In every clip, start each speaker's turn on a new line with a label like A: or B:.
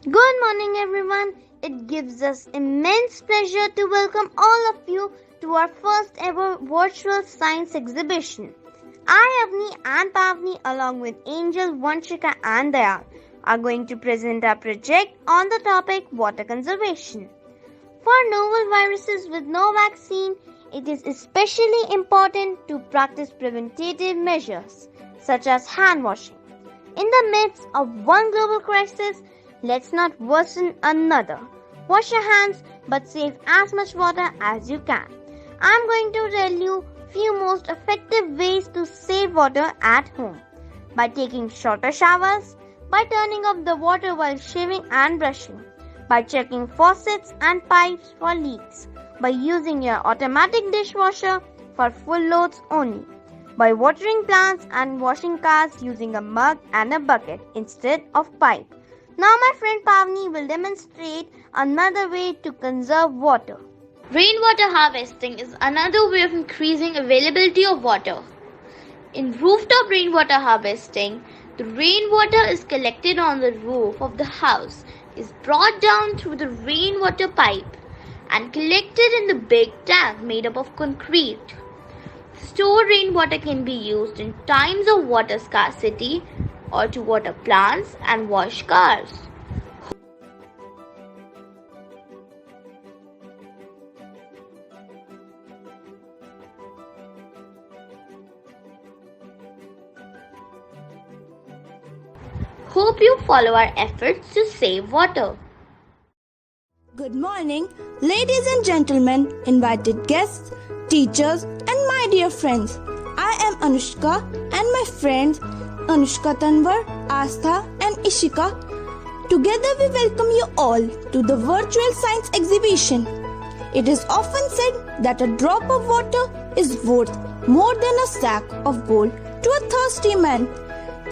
A: Good morning, everyone. It gives us immense pleasure to welcome all of you to our first ever virtual science exhibition. I, Avni and Pavni, along with Angel, Vanshika, and Dayal, are going to present our project on the topic water conservation. For novel viruses with no vaccine, it is especially important to practice preventative measures such as hand washing. In the midst of one global crisis, let's not worsen another. Wash your hands but save as much water as you can. I'm going to tell you few most effective ways to save water at home. By taking shorter showers, by turning off the water while shaving and brushing, by checking faucets and pipes for leaks, by using your automatic dishwasher for full loads only, by watering plants and washing cars using a mug and a bucket instead of pipe. Now my friend Pavni will demonstrate another way to conserve water.
B: Rainwater harvesting is another way of increasing availability of water. In rooftop rainwater harvesting, the rainwater is collected on the roof of the house, is brought down through the rainwater pipe and collected in the big tank made up of concrete. Stored rainwater can be used in times of water scarcity or to water plants and wash cars. Hope you follow our efforts to save water.
C: Good morning, ladies and gentlemen, invited guests, teachers, and my dear friends. I am Anushka and my friends Anushka Tanvar, Astha, and Ishika. Together we welcome you all to the virtual science exhibition. It is often said that a drop of water is worth more than a sack of gold to a thirsty man.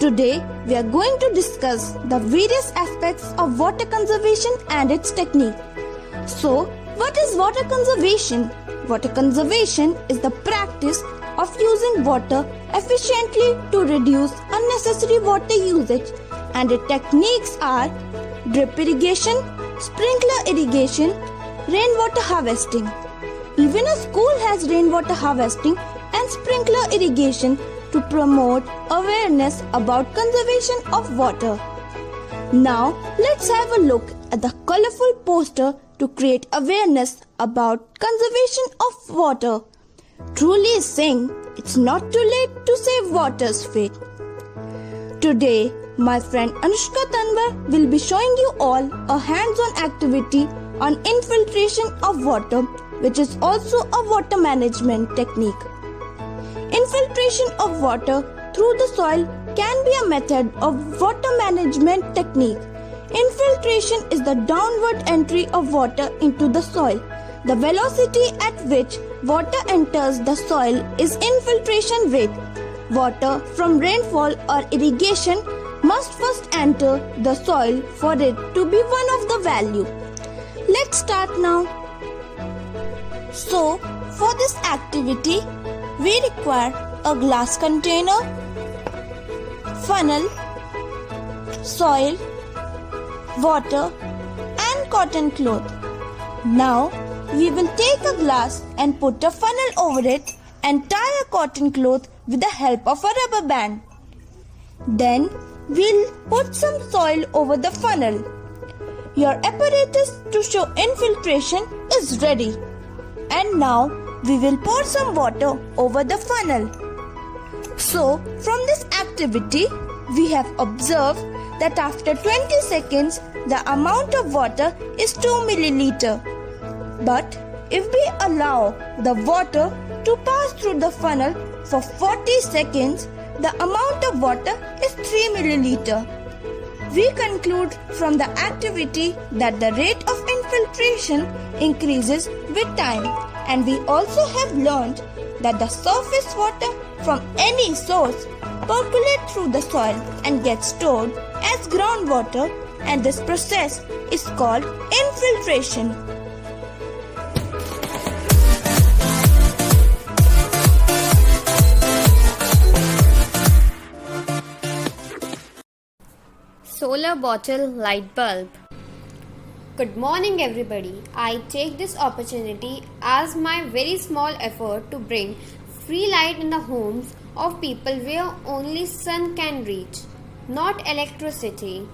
C: Today we are going to discuss the various aspects of water conservation and its technique. So, what is water conservation? Water conservation is the practice of using water efficiently to reduce unnecessary water usage, and the techniques are drip irrigation, sprinkler irrigation, rainwater harvesting. Even a school has rainwater harvesting and sprinkler irrigation to promote awareness about conservation of water. Now, let's have a look at the colorful poster to create awareness about conservation of water. Truly saying, it's not too late to save water's fate. Today, my friend Anushka Tanvar will be showing you all a hands-on activity on infiltration of water, which is also a water management technique. Infiltration of water through the soil can be a method of water management technique. Infiltration is the downward entry of water into the soil. The velocity at which water enters the soil is infiltration rate. Water from rainfall or irrigation must first enter the soil for it to be one of the value. Let's start now. So, for this activity, we require a glass container, funnel, soil, water and cotton cloth. Now, we will take a glass and put a funnel over it and tie a cotton cloth with the help of a rubber band. Then, we'll put some soil over the funnel. Your apparatus to show infiltration is ready. And now, we will pour some water over the funnel. So, from this activity, we have observed that after 20 seconds, the amount of water is 2 milliliter. But if we allow the water to pass through the funnel for 40 seconds, the amount of water is 3 milliliter. We conclude from the activity that the rate of infiltration increases with time, and we also have learned that the surface water from any source percolates through the soil and gets stored as groundwater, and this process is called infiltration.
B: Solar bottle light bulb.
D: Good morning, everybody. I take this opportunity as my very small effort to bring free light in the homes of people where only sun can reach, not electricity.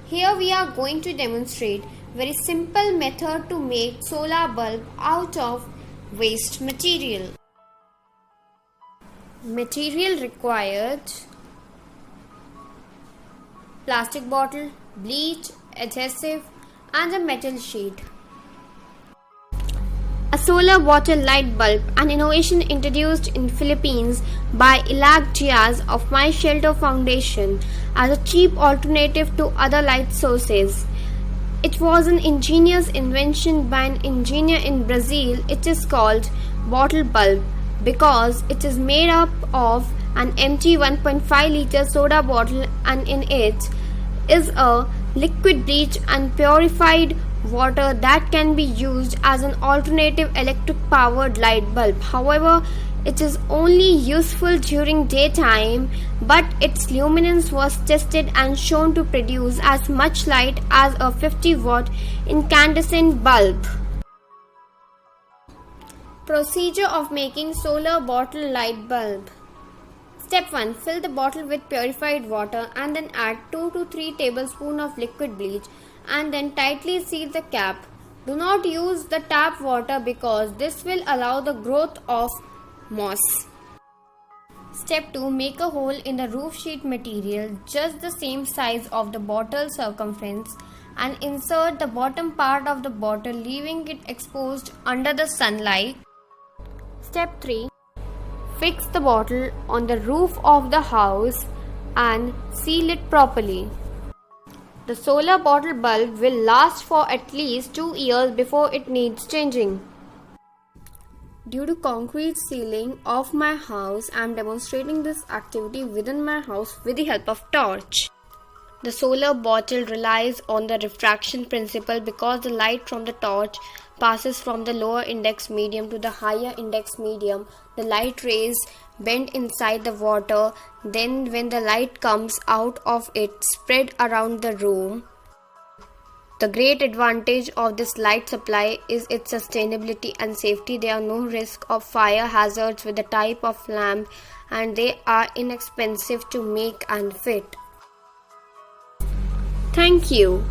D: Here we are going to demonstrate very simple method to make solar bulb out of waste material. Material required: plastic bottle, bleach, adhesive and a metal sheet. A solar water light bulb, an innovation introduced in Philippines by Ilag Diaz of My Shelter Foundation as a cheap alternative to other light sources. It was an ingenious invention by an engineer in Brazil. It is called bottle bulb because it is made up of an empty 1.5 liter soda bottle, and in it is a liquid bleach and purified water that can be used as an alternative electric powered light bulb. However, it is only useful during daytime, but its luminance was tested and shown to produce as much light as a 50-watt incandescent bulb. Procedure of making solar bottle light bulb. Step 1. Fill the bottle with purified water and then add 2 to 3 tablespoons of liquid bleach and then tightly seal the cap. Do not use the tap water because this will allow the growth of moss. Step 2. Make a hole in the roof sheet material just the same size of the bottle circumference and insert the bottom part of the bottle, leaving it exposed under the sunlight. Step 3. Fix the bottle on the roof of the house and seal it properly. The solar bottle bulb will last for at least 2 years before it needs changing. Due to concrete ceiling of my house, I am demonstrating this activity within my house with the help of torch. The solar bottle relies on the refraction principle because the light from the torch passes from the lower index medium to the higher index medium. The light rays bend inside the water, then when the light comes out of it, spread around the room. The great advantage of this light supply is its sustainability and safety. There are no risk of fire hazards with the type of lamp, and they are inexpensive to make and fit. Thank you.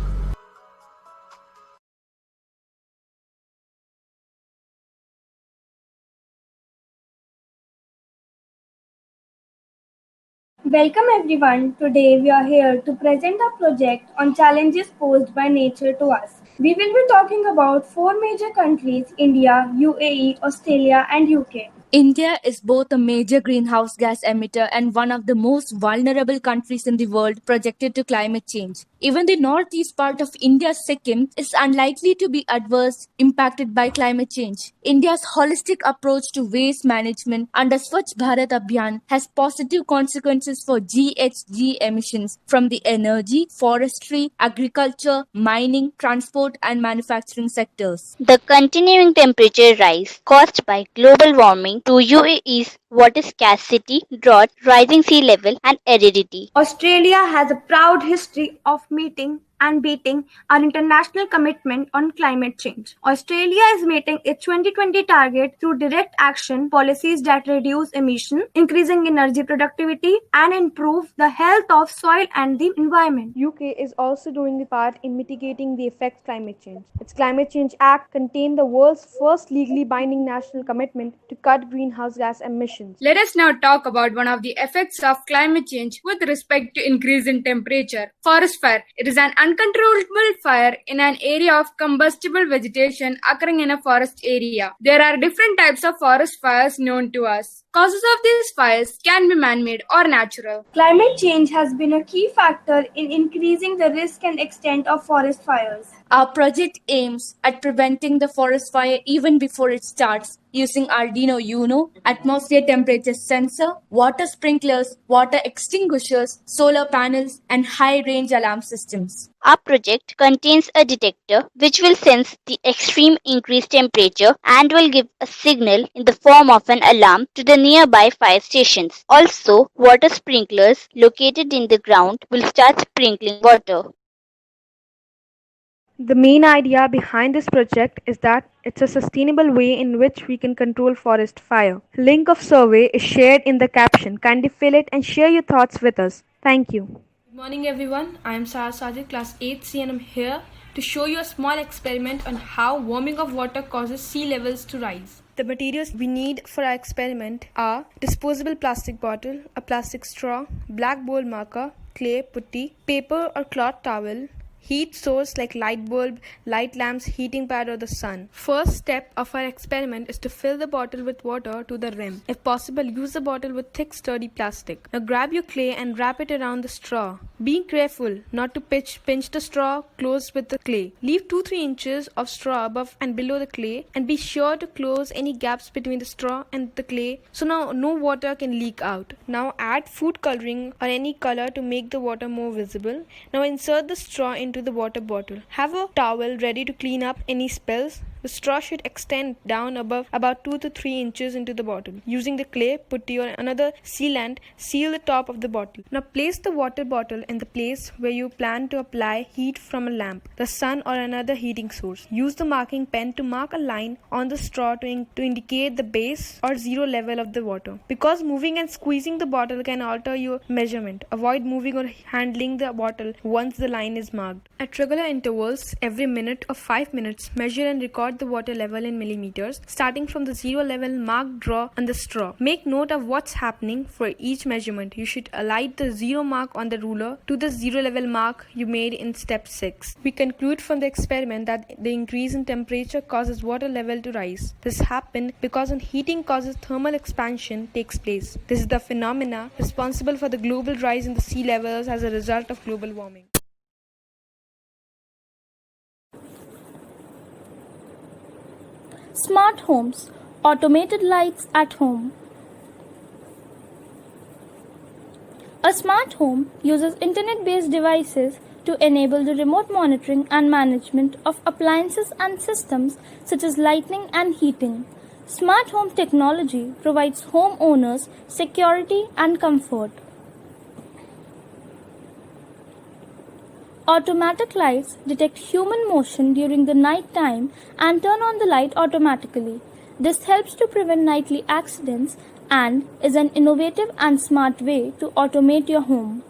E: Welcome everyone. Today we are here to present a project on challenges posed by nature to us. We will be talking about 4 major countries: India, UAE, Australia and UK.
C: India is both a major greenhouse gas emitter and one of the most vulnerable countries in the world projected to climate change. Even the northeast part of India, Sikkim, is unlikely to be adversely impacted by climate change. India's holistic approach to waste management under Swachh Bharat Abhiyan has positive consequences for GHG emissions from the energy, forestry, agriculture, mining, transport, and manufacturing sectors.
B: The continuing temperature rise caused by global warming to UAE's water scarcity, drought, rising sea level, and aridity.
E: Australia has a proud history of meeting and beating our international commitment on climate change. Australia is meeting its 2020 target through direct action policies that reduce emissions, increasing energy productivity, and improve the health of soil and the environment.
F: UK is also doing its part in mitigating the effects of climate change. Its Climate Change Act contained the world's first legally binding national commitment to cut greenhouse gas emissions.
G: Let us now talk about one of the effects of climate change with respect to increase in temperature. Forest fire. It is an uncontrollable fire in an area of combustible vegetation occurring in a forest area. There are different types of forest fires known to us. Causes of these fires can be man-made or natural.
E: Climate change has been a key factor in increasing the risk and extent of forest fires.
C: Our project aims at preventing the forest fire even before it starts using Arduino Uno, atmosphere temperature sensor, water sprinklers, water extinguishers, solar panels, and high-range alarm systems.
B: Our project contains a detector which will sense the extreme increased temperature and will give a signal in the form of an alarm to the nearby fire stations. Also, water sprinklers located in the ground will start sprinkling water.
F: The main idea behind this project is that it's a sustainable way in which we can control forest fire. Link of survey is shared in the caption. Kindly fill it and share your thoughts with us. Thank you.
H: Good morning everyone, I am Sarah Sajid, class 8C, and I'm here to show you a small experiment on how warming of water causes sea levels to rise. The materials we need for our experiment are disposable plastic bottle, a plastic straw, black bowl marker, clay putty, paper or cloth towel, heat source like light bulb, light lamps, heating pad or the sun. First step of our experiment is to fill the bottle with water to the rim. If possible, use the bottle with thick sturdy plastic. Now grab your clay and wrap it around the straw. Being careful not to pinch the straw close with the clay. Leave 2-3 inches of straw above and below the clay, and be sure to close any gaps between the straw and the clay so now no water can leak out. Now add food coloring or any color to make the water more visible. Now insert the straw into the water bottle. Have a towel ready to clean up any spills. The straw should extend down above about 2 to 3 inches into the bottle. Using the clay, putty or another sealant, seal the top of the bottle. Now place the water bottle in the place where you plan to apply heat from a lamp, the sun or another heating source. Use the marking pen to mark a line on the straw to indicate the base or zero level of the water. Because moving and squeezing the bottle can alter your measurement, avoid moving or handling the bottle once the line is marked. At regular intervals, every minute or 5 minutes, measure and record the water level in millimeters, starting from the zero level marked draw on the straw. Make note of what's happening for each measurement. You should align the zero mark on the ruler to the zero level mark you made in step 6. We conclude from the experiment that the increase in temperature causes water level to rise. This happened because when heating causes thermal expansion takes place. This is the phenomena responsible for the global rise in the sea levels as a result of global warming.
I: Smart homes, automated lights at home. A smart home uses internet-based devices to enable the remote monitoring and management of appliances and systems such as lighting and heating. Smart home technology provides homeowners security and comfort. Automatic lights detect human motion during the night time and turn on the light automatically. This helps to prevent nightly accidents and is an innovative and smart way to automate your home.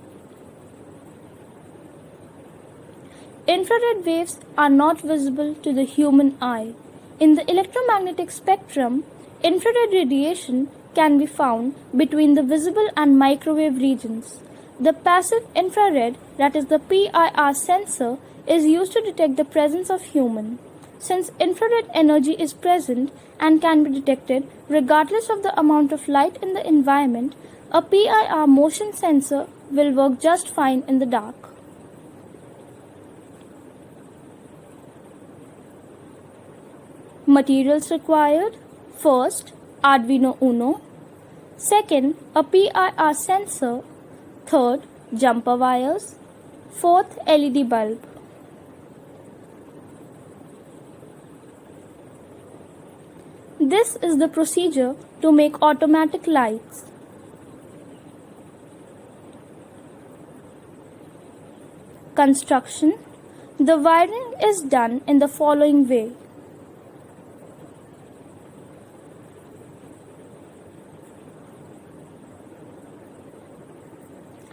I: Infrared waves are not visible to the human eye. In the electromagnetic spectrum, infrared radiation can be found between the visible and microwave regions. The passive infrared, that is the PIR sensor, is used to detect the presence of human. Since infrared energy is present and can be detected regardless of the amount of light in the environment, a PIR motion sensor will work just fine in the dark. Materials required: first, Arduino Uno; second, a PIR sensor; third, jumper wires; fourth, LED bulb. This is the procedure to make automatic lights. Construction. The wiring is done in the following way.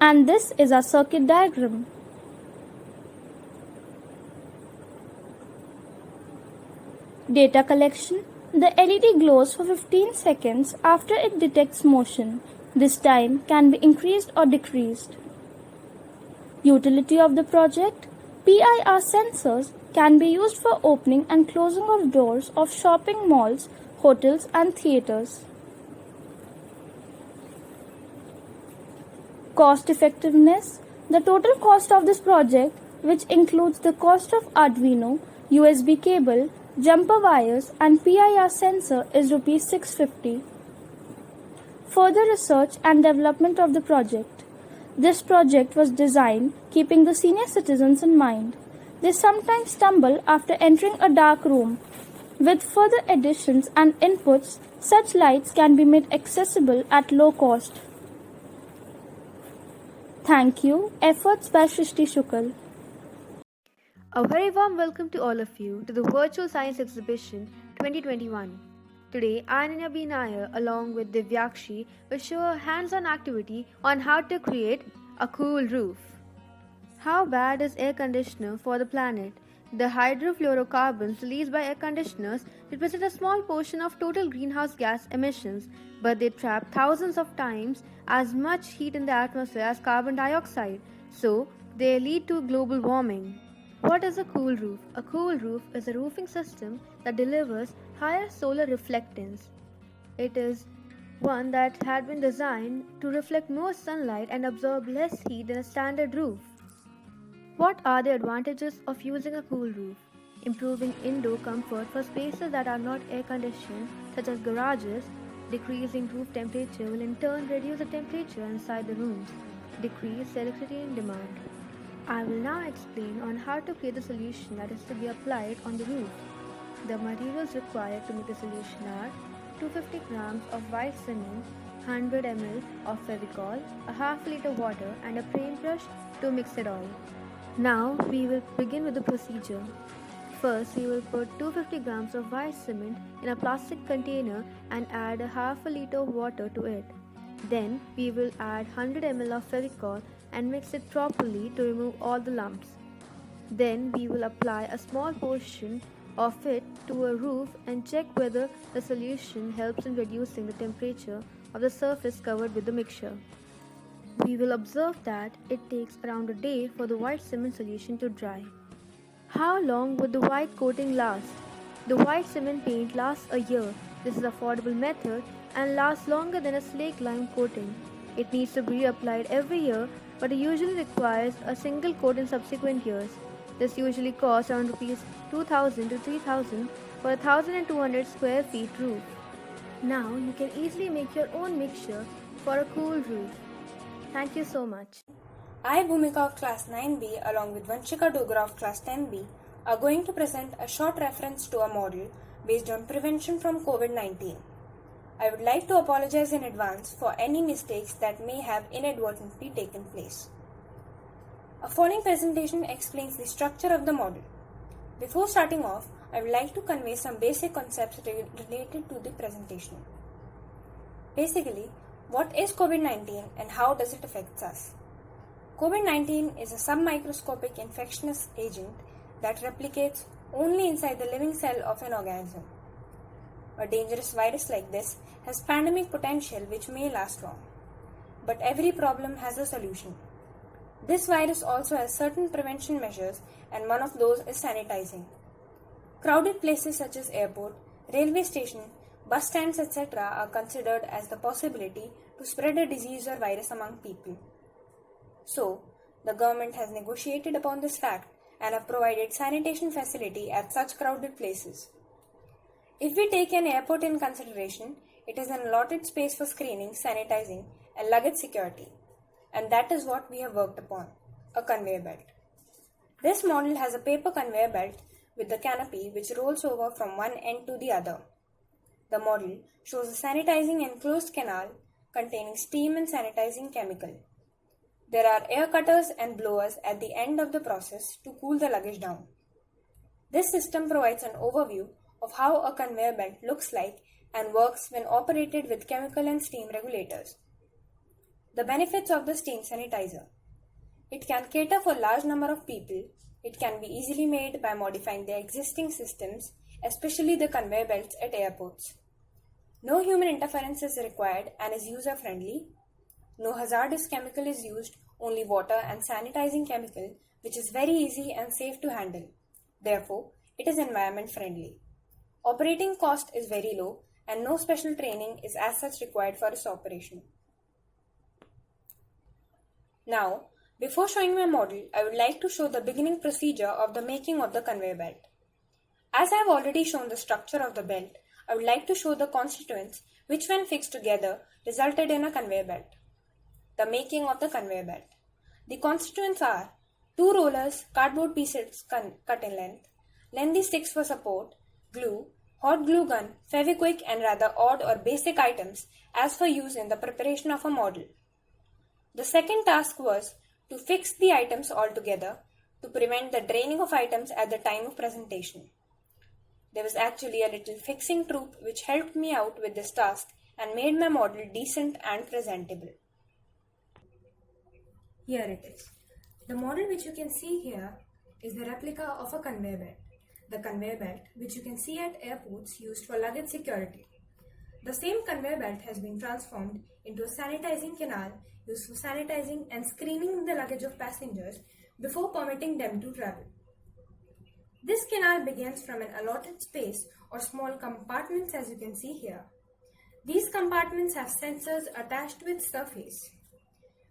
I: And this is our circuit diagram. Data collection. The LED glows for 15 seconds after it detects motion. This time can be increased or decreased. Utility of the project. PIR sensors can be used for opening and closing of doors of shopping malls, hotels and theaters. Cost effectiveness. The total cost of this project, which includes the cost of Arduino, USB cable, jumper wires and PIR sensor, is Rs 650. Further research and development of the project. This project was designed keeping the senior citizens in mind. They sometimes stumble after entering a dark room. With further additions and inputs, such lights can be made accessible at low cost. Thank you. Efforts by Shrishti Shukal.
H: A very warm welcome to all of you to the Virtual Science Exhibition 2021. Today, Ananya B. Nair along with Divyakshi will show a hands-on activity on how to create a cool roof. How bad is air conditioner for the planet? The hydrofluorocarbons released by air conditioners represent a small portion of total greenhouse gas emissions, but they trap thousands of times as much heat in the atmosphere as carbon dioxide, so they lead to global warming. What is a cool roof? A cool roof is a roofing system that delivers higher solar reflectance. It is one that had been designed to reflect more sunlight and absorb less heat than a standard roof. What are the advantages of using a cool roof? Improving indoor comfort for spaces that are not air conditioned, such as garages. Decreasing roof temperature will in turn reduce the temperature inside the rooms, decrease electricity demand. I will now explain on how to create the solution that is to be applied on the roof. The materials required to make the solution are 250 grams of white cement, 100 ml of Fevicol, a half liter water and a paintbrush to mix it all. Now we will begin with the procedure. First, we will put 250 grams of white cement in a plastic container and add a half a liter of water to it. Then we will add 100 ml of Fevicol and mix it properly to remove all the lumps. Then we will apply a small portion of it to a roof and check whether the solution helps in reducing the temperature of the surface covered with the mixture. We will observe that it takes around a day for the white cement solution to dry. How long would the white coating last? The white cement paint lasts a year. This is an affordable method and lasts longer than a slake lime coating. It needs to be reapplied every year, but it usually requires a single coat in subsequent years. This usually costs around Rs 2,000 to 3,000 for a 1,200 square feet roof. Now you can easily make your own mixture for a cool roof. Thank you so much.
J: I, Bhumika of Class 9B along with Vanshika Dogra of Class 10B are going to present a short reference to a model based on prevention from COVID-19. I would like to apologize in advance for any mistakes that may have inadvertently taken place. A following presentation explains the structure of the model. Before starting off, I would like to convey some basic concepts related to the presentation. Basically, what is COVID-19 and how does it affect us? COVID-19 is a submicroscopic infectious agent that replicates only inside the living cell of an organism. A dangerous virus like this has pandemic potential which may last long. But every problem has a solution. This virus also has certain prevention measures and one of those is sanitizing. Crowded places such as airport, railway station, bus stands etc. are considered as the possibility to spread a disease or virus among people. So, the government has negotiated upon this fact and have provided sanitation facility at such crowded places. If we take an airport in consideration, it is an allotted space for screening, sanitizing and luggage security. And that is what we have worked upon, a conveyor belt. This model has a paper conveyor belt with the canopy which rolls over from one end to the other. The model shows a sanitizing enclosed canal containing steam and sanitizing chemical. There are air cutters and blowers at the end of the process to cool the luggage down. This system provides an overview of how a conveyor belt looks like and works when operated with chemical and steam regulators. The benefits of the steam sanitizer. It can cater for a large number of people. It can be easily made by modifying the existing systems, especially the conveyor belts at airports. No human interference is required and is user-friendly. No hazardous chemical is used, only water and sanitizing chemical, which is very easy and safe to handle. Therefore, it is environment friendly. Operating cost is very low and no special training is as such required for its operation. Now, before showing my model, I would like to show the beginning procedure of the making of the conveyor belt. As I have already shown the structure of the belt, I would like to show the constituents which when fixed together resulted in a conveyor belt. The making of the conveyor belt. The constituents are 2 rollers, cardboard pieces cut in length, lengthy sticks for support, glue, hot glue gun, Fevikwik and rather odd or basic items as for use in the preparation of a model. The second task was to fix the items all together, to prevent the draining of items at the time of presentation. There was actually a little fixing troupe which helped me out with this task and made my model decent and presentable. Here it is. The model which you can see here is the replica of a conveyor belt. The conveyor belt which you can see at airports used for luggage security. The same conveyor belt has been transformed into a sanitizing canal used for sanitizing and screening the luggage of passengers before permitting them to travel. This canal begins from an allotted space or small compartments as you can see here. These compartments have sensors attached with surface.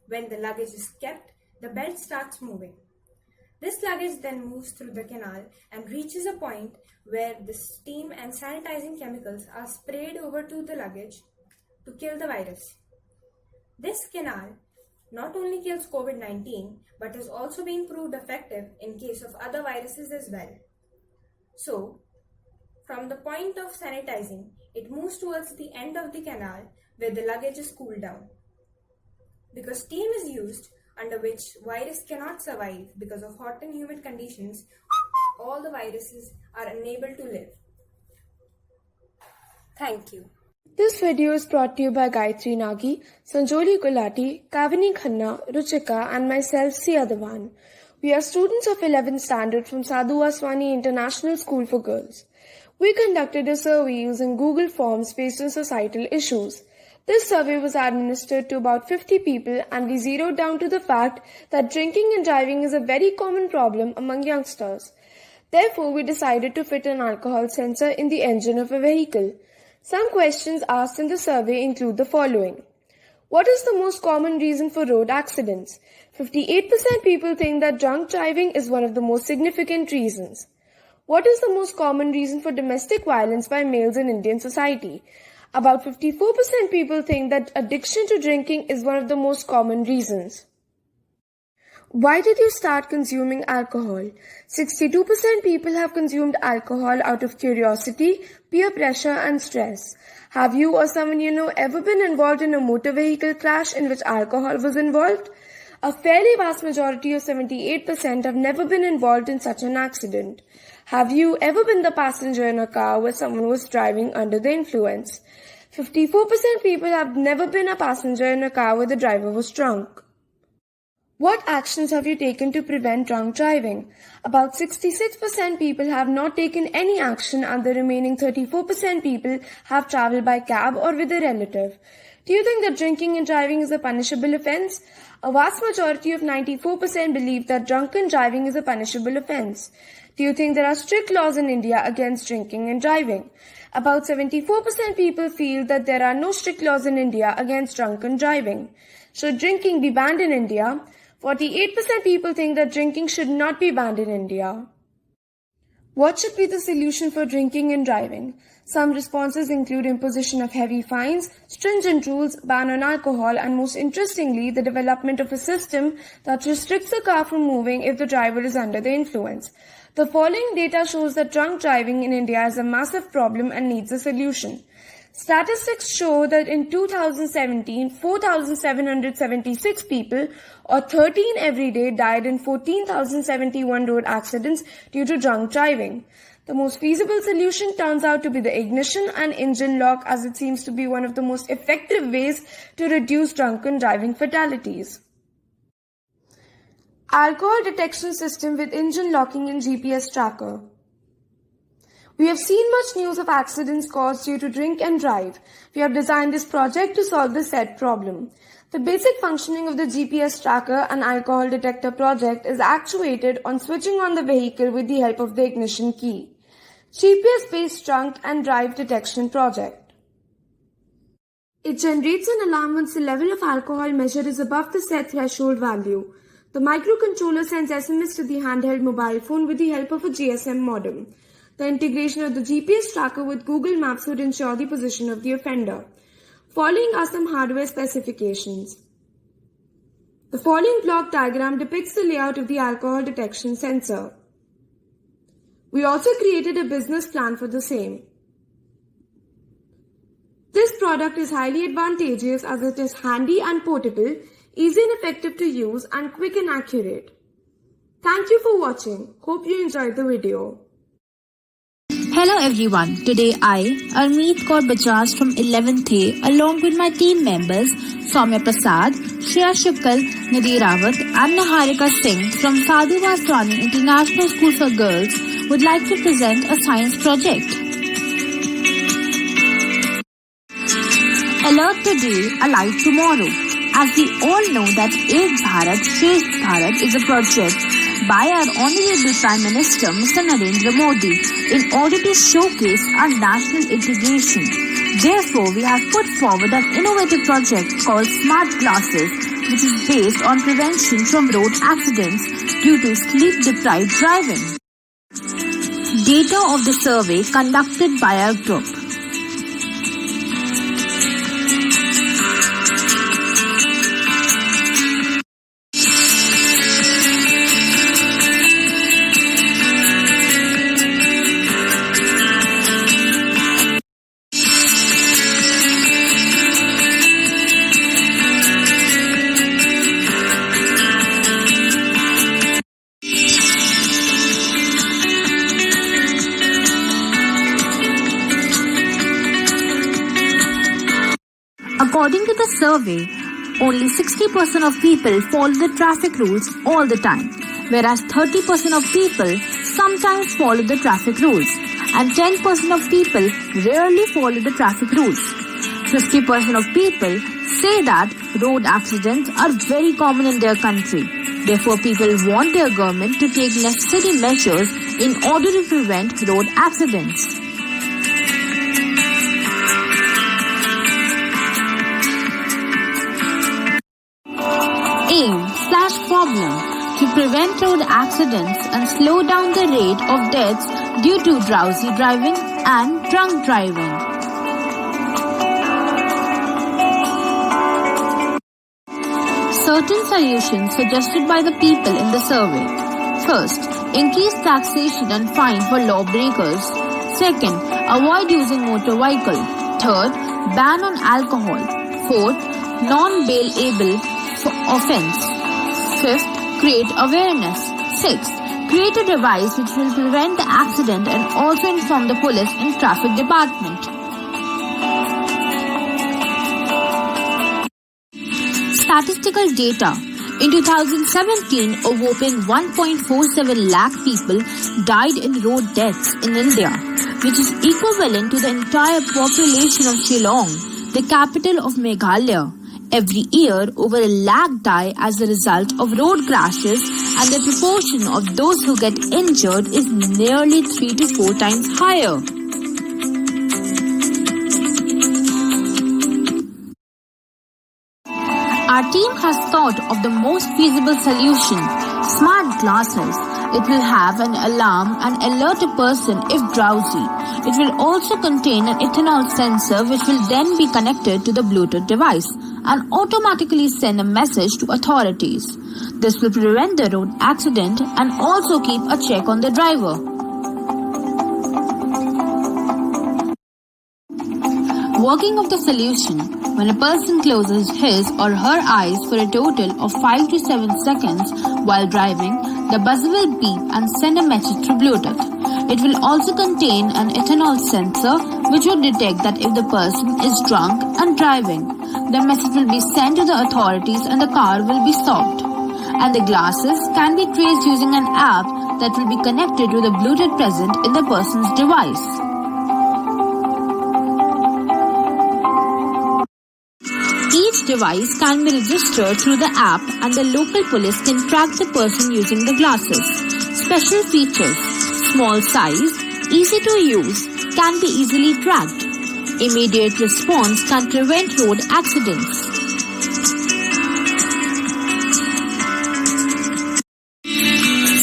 J: When the luggage is kept, the belt starts moving. This luggage then moves through the canal and reaches a point where the steam and sanitizing chemicals are sprayed over to the luggage to kill the virus. This canal not only kills COVID-19 but has also been proved effective in case of other viruses as well. So, from the point of sanitizing, it moves towards the end of the canal where the luggage is cooled down. Because steam is used under which virus cannot survive because of hot and humid conditions, all the viruses are unable to live. Thank you.
K: This video is brought to you by Gayatri Nagi, Sanjoli Gulati, Kavini Khanna, Ruchika and myself, Sia Devan. We are students of 11th standard from Sadhu Vaswani International School for Girls. We conducted a survey using Google Forms based on societal issues. This survey was administered to about 50 people and we zeroed down to the fact that drinking and driving is a very common problem among youngsters. Therefore, we decided to fit an alcohol sensor in the engine of a vehicle. Some questions asked in the survey include the following. What is the most common reason for road accidents? 58% people think that drunk driving is one of the most significant reasons. What is the most common reason for domestic violence by males in Indian society? About 54% people think that addiction to drinking is one of the most common reasons. Why did you start consuming alcohol? 62% people have consumed alcohol out of curiosity, peer pressure and stress. Have you or someone you know ever been involved in a motor vehicle crash in which alcohol was involved? A fairly vast majority of 78% have never been involved in such an accident. Have you ever been the passenger in a car where someone was driving under the influence? 54% people have never been a passenger in a car where the driver was drunk. What actions have you taken to prevent drunk driving? About 66% people have not taken any action and the remaining 34% people have travelled by cab or with a relative. Do you think that drinking and driving is a punishable offence? A vast majority of 94% believe that drunken driving is a punishable offence. Do you think there are strict laws in India against drinking and driving? About 74% people feel that there are no strict laws in India against drunken driving. Should drinking be banned in India? 48% people think that drinking should not be banned in India. What should be the solution for drinking and driving? Some responses include imposition of heavy fines, stringent rules, ban on alcohol, and most interestingly, the development of a system that restricts a car from moving if the driver is under the influence. The following data shows that drunk driving in India is a massive problem and needs a solution. Statistics show that in 2017, 4,776 people, or 13 every day, died in 14,071 road accidents due to drunk driving. The most feasible solution turns out to be the ignition and engine lock, as it seems to be one of the most effective ways to reduce drunken driving fatalities. Alcohol detection system with engine locking and GPS tracker. We have seen much news of accidents caused due to drink and drive. We have designed this project to solve the said problem. The basic functioning of the GPS tracker and alcohol detector project is actuated on switching on the vehicle with the help of the ignition key. GPS-based drunk and drive detection project. It generates an alarm once the level of alcohol measured is above the set threshold value. The microcontroller sends SMS to the handheld mobile phone with the help of a GSM modem. The integration of the GPS tracker with Google Maps would ensure the position of the offender. Following are some hardware specifications. The following block diagram depicts the layout of the alcohol detection sensor. We also created a business plan for the same. This product is highly advantageous as it is handy and portable, easy and effective to use, and quick and accurate. Thank you for watching. Hope you enjoyed the video.
L: Hello everyone. Today I, Armeet Kaur Bajaj from 11th A, along with my team members Soumya Prasad, Shreya Shukal, Nidhi Rawat and Niharika Singh from Sadhu Vaswani International School for Girls would like to present a science project. Alert today, alive tomorrow. As we all know that Ek Bharat, Shresth Bharat is a project by our Honorable Prime Minister Mr. Narendra Modi in order to showcase our national integration. Therefore, we have put forward an innovative project called Smart Glasses, which is based on prevention from road accidents due to sleep-deprived driving. Data of the survey conducted by our group. According to the survey, only 60% of people follow the traffic rules all the time, whereas 30% of people sometimes follow the traffic rules, and 10% of people rarely follow the traffic rules. 50% of people say that road accidents are very common in their country. Therefore, people want their government to take necessary measures in order to prevent road accidents. Aim/problem to prevent road accidents and slow down the rate of deaths due to drowsy driving and drunk driving. Certain solutions suggested by the people in the survey. First, increase taxation and fine for lawbreakers. Second, avoid using motor vehicle. Third, ban on alcohol. Fourth, non-bailable offense. Fifth, create awareness. Sixth, create a device which will prevent the accident and also inform the police and traffic department. Statistical data. In 2017, a whopping 1.47 lakh people died in road deaths in India, which is equivalent to the entire population of Shillong, the capital of Meghalaya. Every year, over 1 lakh die as a result of road crashes, and the proportion of those who get injured is nearly 3 to 4 times higher. Our team has thought of the most feasible solution, smart glasses. It will have an alarm and alert a person if drowsy. It will also contain an ethanol sensor which will then be connected to the Bluetooth device and automatically send a message to authorities. This will prevent the road accident and also keep a check on the driver. Working of the solution. When a person closes his or her eyes for a total of 5 to 7 seconds while driving, the buzzer will beep and send a message through Bluetooth. It will also contain an ethanol sensor which will detect that if the person is drunk and driving. The message will be sent to the authorities and the car will be stopped. And the glasses can be traced using an app that will be connected to the Bluetooth present in the person's device. Each device can be registered through the app and the local police can track the person using the glasses. Special features: small size, easy to use, can be easily tracked. Immediate response can prevent road accidents.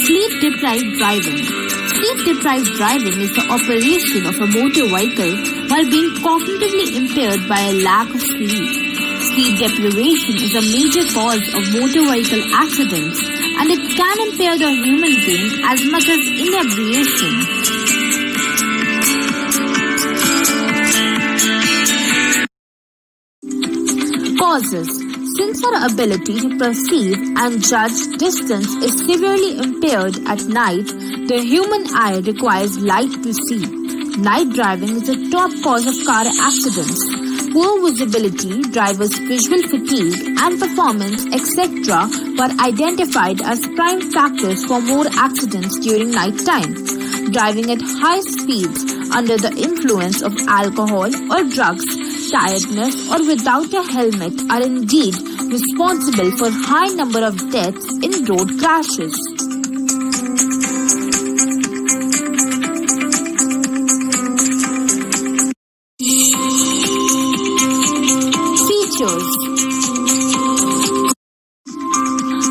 L: Sleep-deprived driving. Sleep-deprived driving is the operation of a motor vehicle while being cognitively impaired by a lack of sleep. Sleep deprivation is a major cause of motor vehicle accidents, and it can impair the human brain as much as inebriation. Causes. Since our ability to perceive and judge distance is severely impaired at night, the human eye requires light to see. Night driving is a top cause of car accidents. Poor visibility, drivers' visual fatigue, and performance, etc. were identified as prime factors for more accidents during night time. Driving at high speeds under the influence of alcohol or drugs, tiredness, or without a helmet are indeed responsible for high number of deaths in road crashes. Features.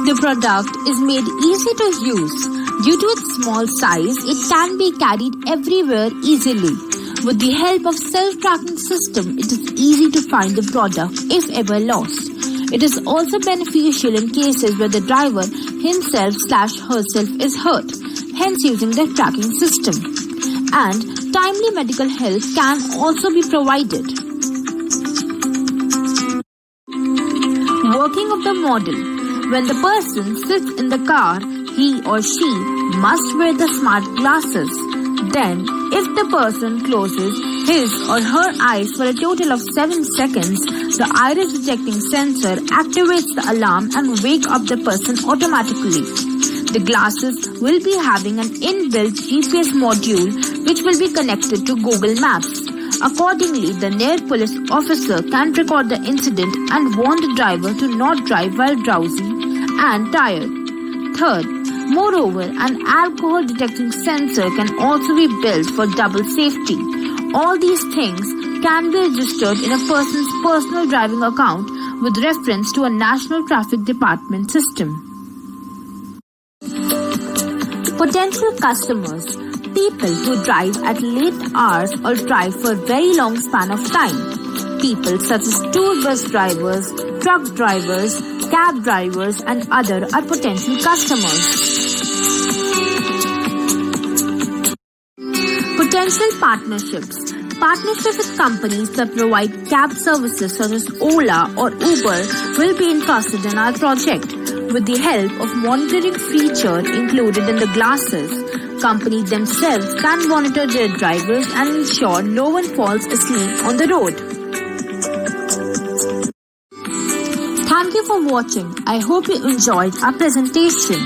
L: The product is made easy to use. Due to its small size, it can be carried everywhere easily. With the help of self-tracking system, it is easy to find the product if ever lost. It is also beneficial in cases where the driver himself/herself is hurt, hence using the tracking system. And timely medical help can also be provided. Working of the model. When the person sits in the car, he or she must wear the smart glasses. Then, if the person closes his or her eyes for a total of 7 seconds, the iris detecting sensor activates the alarm and wake up the person automatically. The glasses will be having an inbuilt GPS module which will be connected to Google Maps. Accordingly, the near police officer can record the incident and warn the driver to not drive while drowsy and tired. Third, moreover, an alcohol detecting sensor can also be built for double safety. All these things can be registered in a person's personal driving account with reference to a National Traffic Department system. Potential customers. People who drive at late hours or drive for a very long span of time. People such as tour bus drivers, truck drivers, cab drivers and other are potential customers. Potential partnerships. Partnerships with companies that provide cab services such as Ola or Uber will be interested in our project. With the help of monitoring feature included in the glasses, companies themselves can monitor their drivers and ensure no one falls asleep on the road. Thank you for watching. I hope you enjoyed our presentation.